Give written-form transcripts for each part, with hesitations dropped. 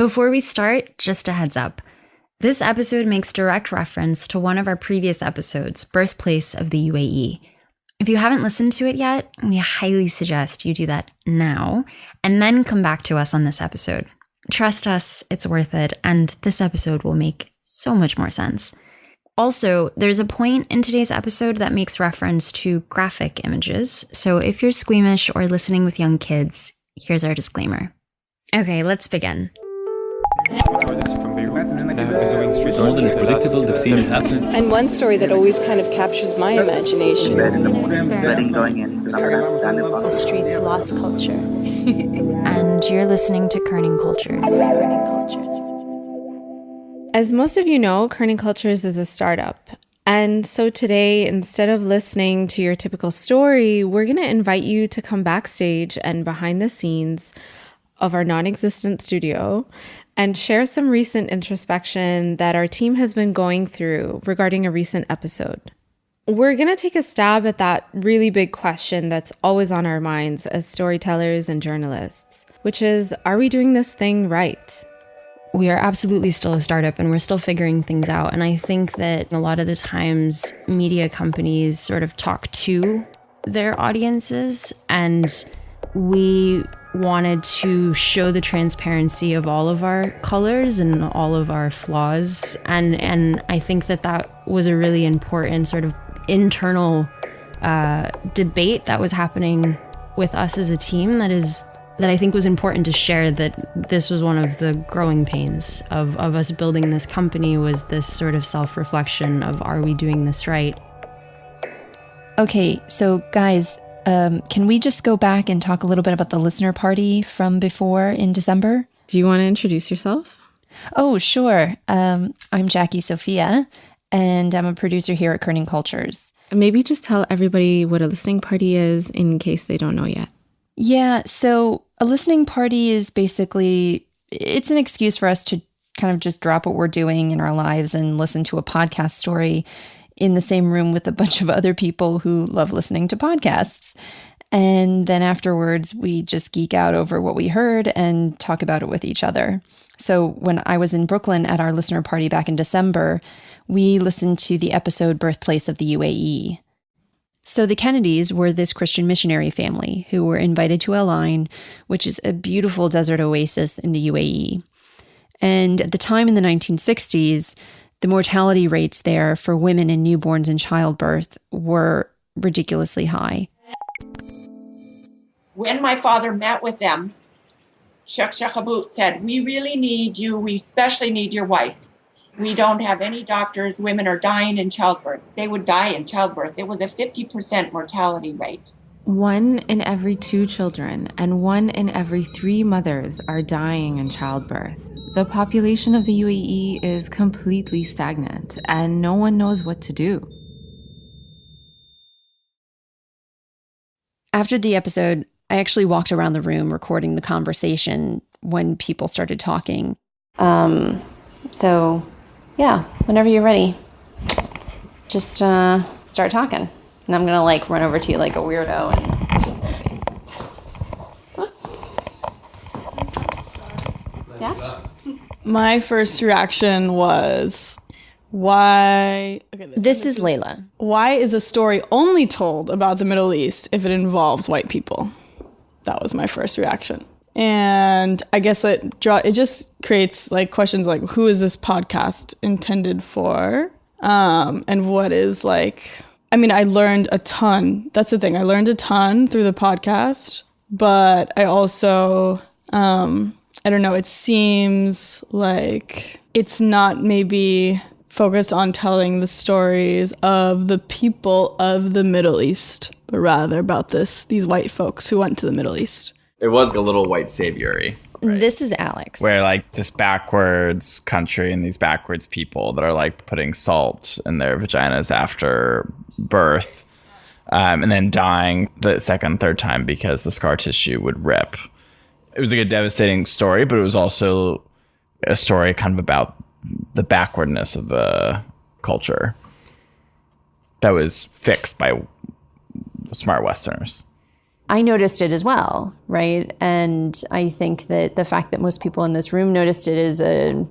Before we start, just a heads up. This episode makes direct reference to one of our previous episodes, Birthplace of the UAE. If you haven't listened to it yet, we highly suggest you do that now and then come back to us on this episode. Trust us, it's worth it, and this episode will make so much more sense. Also, there's a point in today's episode that makes reference to graphic images, so if you're squeamish or listening with young kids, here's our disclaimer. Okay, let's begin. More than is predictable, they've seen it happen. And one story that always kind of captures my imagination. In the morning, getting going in, because I'm going to have to stand up on The streets lost culture. And you're listening to Kerning Cultures. As most of you know, Kerning Cultures is a startup. And so today, instead of listening to your typical story, we're going to invite you to come backstage and behind the scenes of our non-existent studio and share some recent introspection that our team has been going through regarding a recent episode. We're going to take a stab at that really big question that's always on our minds as storytellers and journalists, which is, are we doing this thing right? We are absolutely still a startup and we're still figuring things out. And I think that a lot of the times media companies sort of talk to their audiences, and we wanted to show the transparency of all of our colors and all of our flaws. And I think that was a really important sort of internal debate that was happening with us as a team that I think was important to share, that this was one of the growing pains of us building this company, was this sort of self-reflection of, are we doing this right? Okay, so guys, can we just go back and talk a little bit about the listener party from before in December? Do you want to introduce yourself? Oh, sure. I'm Jackie Sofia, and I'm a producer here at Kerning Cultures. Maybe just tell everybody what a listening party is in case they don't know yet. Yeah, so a listening party is basically, it's an excuse for us to kind of just drop what we're doing in our lives and listen to a podcast story in the same room with a bunch of other people who love listening to podcasts. And then afterwards, we just geek out over what we heard and talk about it with each other. So when I was in Brooklyn at our listener party back in December, we listened to the episode Birthplace of the UAE. So the Kennedys were this Christian missionary family who were invited to El Ain, which is a beautiful desert oasis in the UAE. And at the time in the 1960s, the mortality rates there for women and newborns in childbirth were ridiculously high. When my father met with them, Sheikh Shekhabut said, "We really need you. We especially need your wife. We don't have any doctors. Women are dying in childbirth." They would die in childbirth. It was a 50% mortality rate. 1 in every 2 children and 1 in every 3 mothers are dying in childbirth. The population of the UAE is completely stagnant, and no one knows what to do. After the episode, I actually walked around the room recording the conversation when people started talking. So yeah, whenever you're ready, just start talking. And I'm gonna run over to you like a weirdo and put this in your face. Yeah? My first reaction was, why... Okay, this is Layla. Why is a story only told about the Middle East if it involves white people? That was my first reaction. And I guess it just creates questions like, who is this podcast intended for? And what is I learned a ton. That's the thing. I learned a ton through the podcast, but I also, I don't know, it seems like it's not maybe focused on telling the stories of the people of the Middle East, but rather about these white folks who went to the Middle East. It was a little white savior-y. Right? This is Alex. Where this backwards country and these backwards people that are putting salt in their vaginas after birth, and then dying the second, third time because the scar tissue would rip. It was a devastating story, but it was also a story kind of about the backwardness of the culture that was fixed by smart Westerners. I noticed it as well, right? And I think that the fact that most people in this room noticed it is an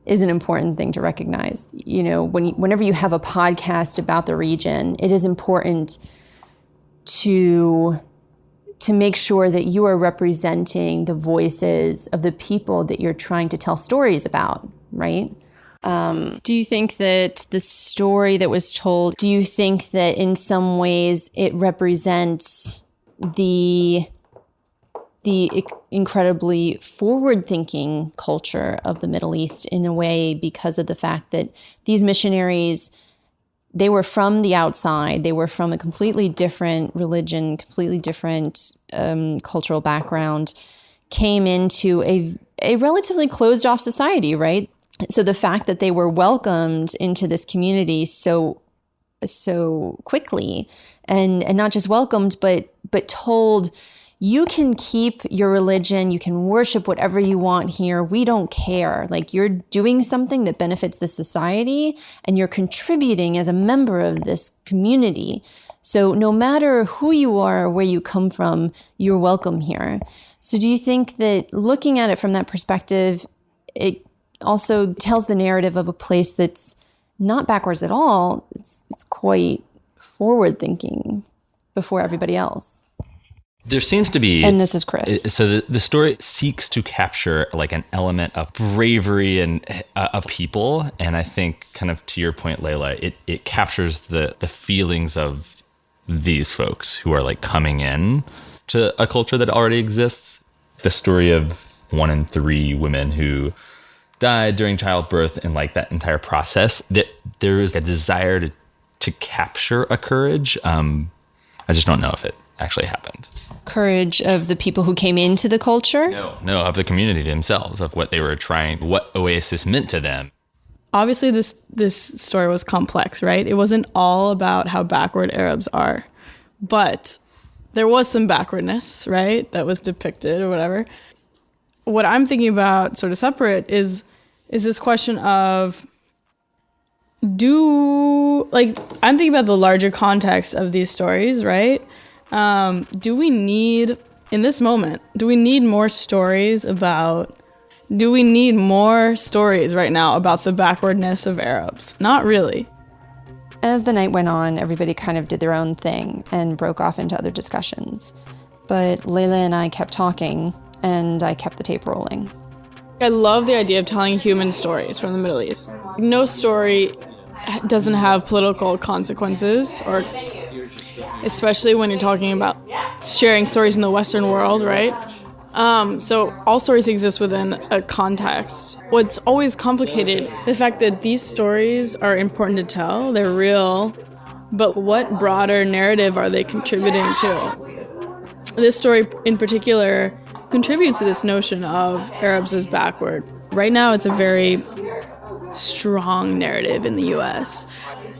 important thing to recognize. You know, whenever you have a podcast about the region, it is important to make sure that you are representing the voices of the people that you're trying to tell stories about, right? Do you think that the story that was told, do you think that in some ways it represents the incredibly forward-thinking culture of the Middle East in a way because of the fact that these missionaries, they were from the outside, they were from a completely different religion, completely different cultural background, came into a relatively closed-off society, right? So the fact that they were welcomed into this community so quickly, and not just welcomed, but told, you can keep your religion, you can worship whatever you want here, we don't care. Like, you're doing something that benefits the society, and you're contributing as a member of this community. So no matter who you are or where you come from, you're welcome here. So do you think that looking at it from that perspective, it also tells the narrative of a place that's not backwards at all, it's quite forward thinking before everybody else? There seems to be, and this is Chris. So the story seeks to capture like an element of bravery and of people, and I think, kind of to your point, Layla, it captures the feelings of these folks who are like coming in to a culture that already exists. The story of 1 in 3 women who died during childbirth, and like that entire process, that there is a desire to capture a courage. I just don't know if it actually happened. Courage of the people who came into the culture? No, of the community themselves, of what they were trying, what Oasis meant to them. Obviously, this story was complex, right? It wasn't all about how backward Arabs are, but there was some backwardness, right, that was depicted or whatever. What I'm thinking about, sort of separate, is this question of I'm thinking about the larger context of these stories, right? Do we need, in this moment, do we need more stories right now about the backwardness of Arabs? Not really. As the night went on, everybody kind of did their own thing and broke off into other discussions. But Layla and I kept talking, and I kept the tape rolling. I love the idea of telling human stories from the Middle East. No story doesn't have political consequences, or especially when you're talking about sharing stories in the Western world, right? So all stories exist within a context. What's always complicated, the fact that these stories are important to tell, they're real, but what broader narrative are they contributing to? This story in particular contributes to this notion of Arabs as backward. Right now, it's a very strong narrative in the US.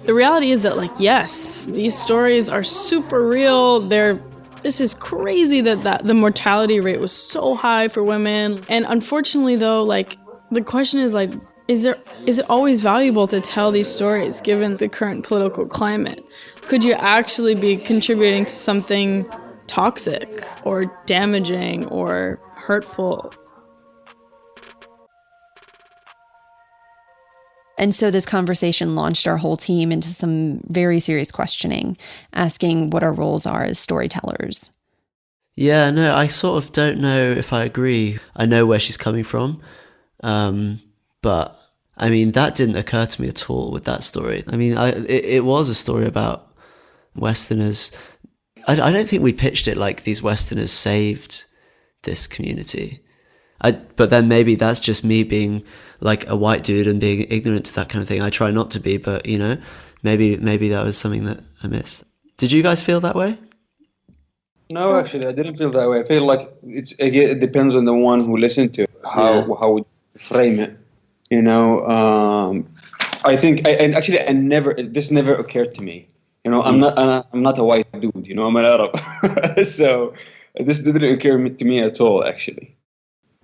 The reality is that, yes, these stories are super real. This is crazy that the mortality rate was so high for women. And unfortunately, though, the question is, is it always valuable to tell these stories given the current political climate? Could you actually be contributing to something toxic or damaging or hurtful? And so this conversation launched our whole team into some very serious questioning, asking what our roles are as storytellers. Yeah, no, I sort of don't know if I agree. I know where she's coming from, but I mean, that didn't occur to me at all with that story. I mean, it was a story about Westerners. I don't think we pitched it like these Westerners saved this community. But then maybe that's just me being like a white dude and being ignorant to that kind of thing. I try not to be, but maybe that was something that I missed. Did you guys feel that way? No, actually, I didn't feel that way. I feel like it depends on the one who listened to it, how we frame it. I think, this never occurred to me. I'm not a white dude. I'm an Arab, so this didn't occur to me at all, actually.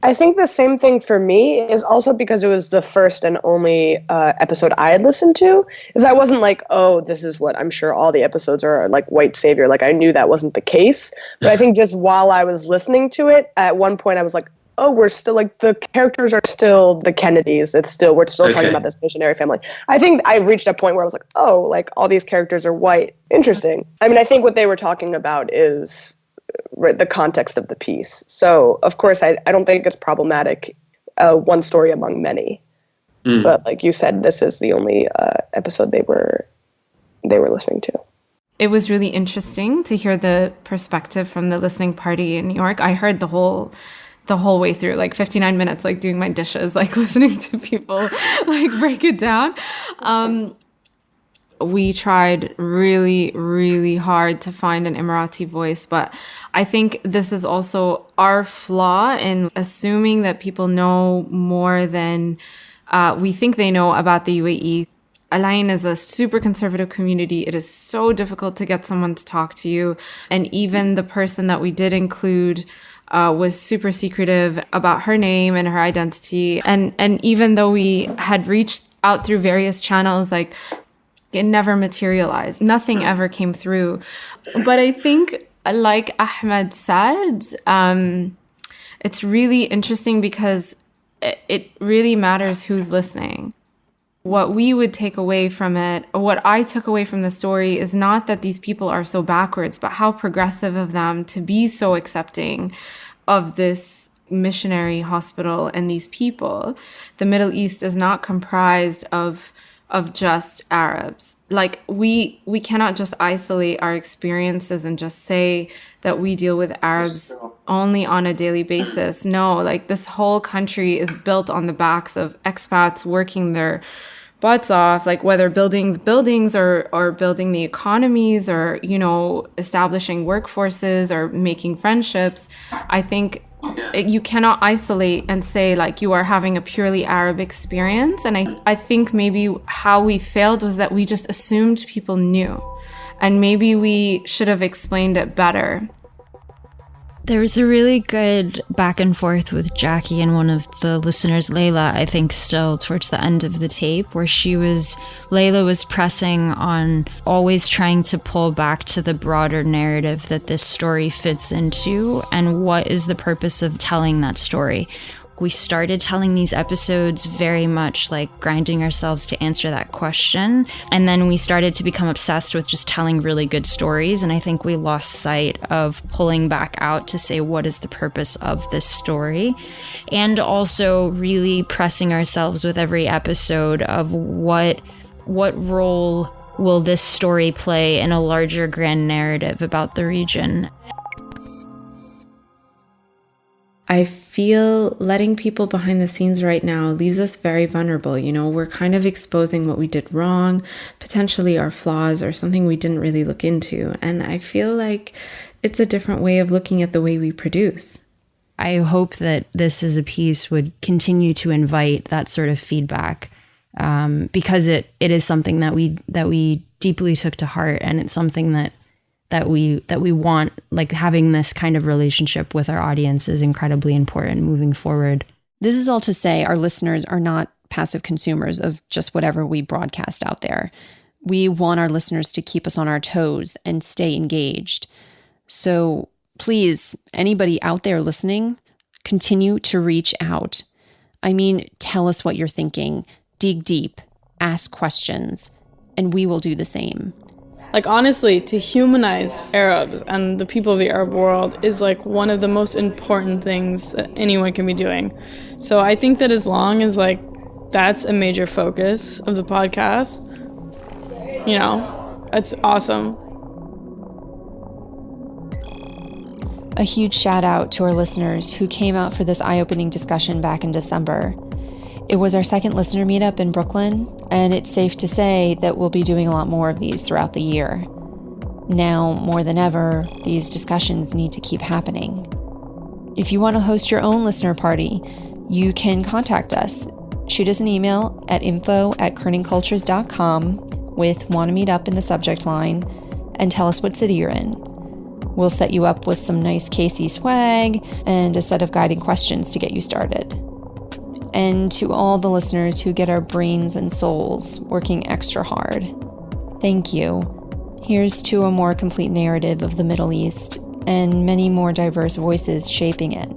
I think the same thing for me is also because it was the first and only episode I had listened to, is I wasn't like, oh, this is what I'm sure all the episodes are, like white savior. Like I knew that wasn't the case. But I think just while I was listening to it, at one point I was like, oh, we're still like the characters are still the Kennedys. We're still talking about this missionary family. I think I reached a point where I was like, oh, like all these characters are white. Interesting. I mean, I think what they were talking about is the context of the piece. So, of course, I don't think it's problematic, one story among many. But like you said, this is the only episode they were listening to. It was really interesting to hear the perspective from the listening party in New York. I heard the whole way through, like 59 minutes, like doing my dishes, like listening to people like break it down. We tried really, really hard to find an Emirati voice, but I think this is also our flaw in assuming that people know more than we think they know about the UAE. Al Ain is a super conservative community. It is so difficult to get someone to talk to you. And even the person that we did include was super secretive about her name and her identity. And even though we had reached out through various channels, like it never materialized. Nothing ever came through. But I think, like Ahmed said, it's really interesting because it really matters who's listening. What we would take away from it, or what I took away from the story, is not that these people are so backwards, but how progressive of them to be so accepting of this missionary hospital and these people. The Middle East is not comprised of just Arabs. Like we cannot just isolate our experiences and just say that we deal with Arabs only on a daily basis. No, like this whole country is built on the backs of expats working their butts off, like whether building the buildings or building the economies or, you know, establishing workforces or making friendships. I think you cannot isolate and say like you are having a purely Arab experience. And I think maybe how we failed was that we just assumed people knew, and maybe we should have explained it better. There was a really good back and forth with Jackie and one of the listeners, Layla, I think still towards the end of the tape, where Layla was pressing on always trying to pull back to the broader narrative that this story fits into and what is the purpose of telling that story. We started telling these episodes very much like grinding ourselves to answer that question. And then we started to become obsessed with just telling really good stories. And I think we lost sight of pulling back out to say, what is the purpose of this story? And also really pressing ourselves with every episode of what role will this story play in a larger grand narrative about the region. I feel letting people behind the scenes right now leaves us very vulnerable. You know, we're kind of exposing what we did wrong, potentially our flaws or something we didn't really look into. And I feel like it's a different way of looking at the way we produce. I hope that this as a piece would continue to invite that sort of feedback, because it is something that we deeply took to heart, and it's something that we want. Like having this kind of relationship with our audience is incredibly important moving forward. This is all to say our listeners are not passive consumers of just whatever we broadcast out there. We want our listeners to keep us on our toes and stay engaged. So please, anybody out there listening, continue to reach out. I mean, tell us what you're thinking, dig deep, ask questions, and we will do the same. Like, honestly, to humanize Arabs and the people of the Arab world is like one of the most important things that anyone can be doing. So I think that as long as like that's a major focus of the podcast, you know, that's awesome. A huge shout out to our listeners who came out for this eye-opening discussion back in December. It was our second listener meetup in Brooklyn, and it's safe to say that we'll be doing a lot more of these throughout the year. Now, more than ever, these discussions need to keep happening. If you want to host your own listener party, you can contact us. Shoot us an email at info@kerningcultures.com with "wanna meet up" in the subject line, and tell us what city you're in. We'll set you up with some nice Casey swag and a set of guiding questions to get you started. And to all the listeners who get our brains and souls working extra hard, thank you. Here's to a more complete narrative of the Middle East and many more diverse voices shaping it.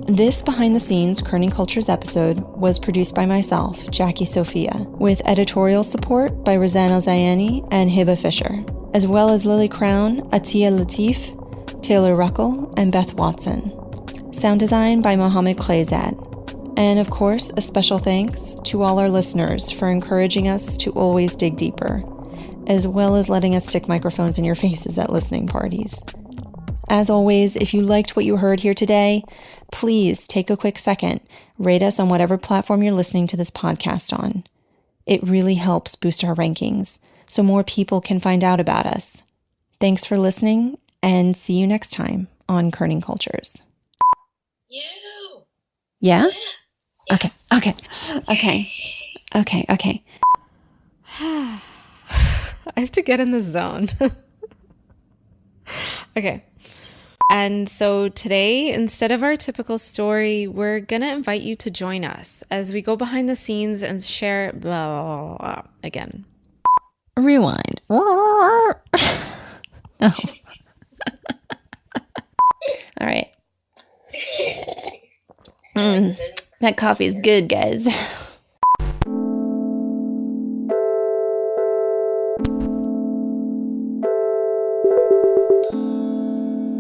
This behind-the-scenes Kerning Cultures episode was produced by myself, Jackie Sofia, with editorial support by Rosanna Zayani and Hiba Fisher, as well as Lily Crown, Atiya Latif, Taylor Ruckle, and Beth Watson. Sound design by Mohammed Khlayzad. And of course, a special thanks to all our listeners for encouraging us to always dig deeper, as well as letting us stick microphones in your faces at listening parties. As always, if you liked what you heard here today, please take a quick second, rate us on whatever platform you're listening to this podcast on. It really helps boost our rankings so more people can find out about us. Thanks for listening, and see you next time on Kerning Cultures. Yeah? Okay. I have to get in the zone. Okay. And so today, instead of our typical story, we're going to invite you to join us as we go behind the scenes and share blah, blah, blah, blah, again. Rewind. Oh. All right. That coffee is good, guys.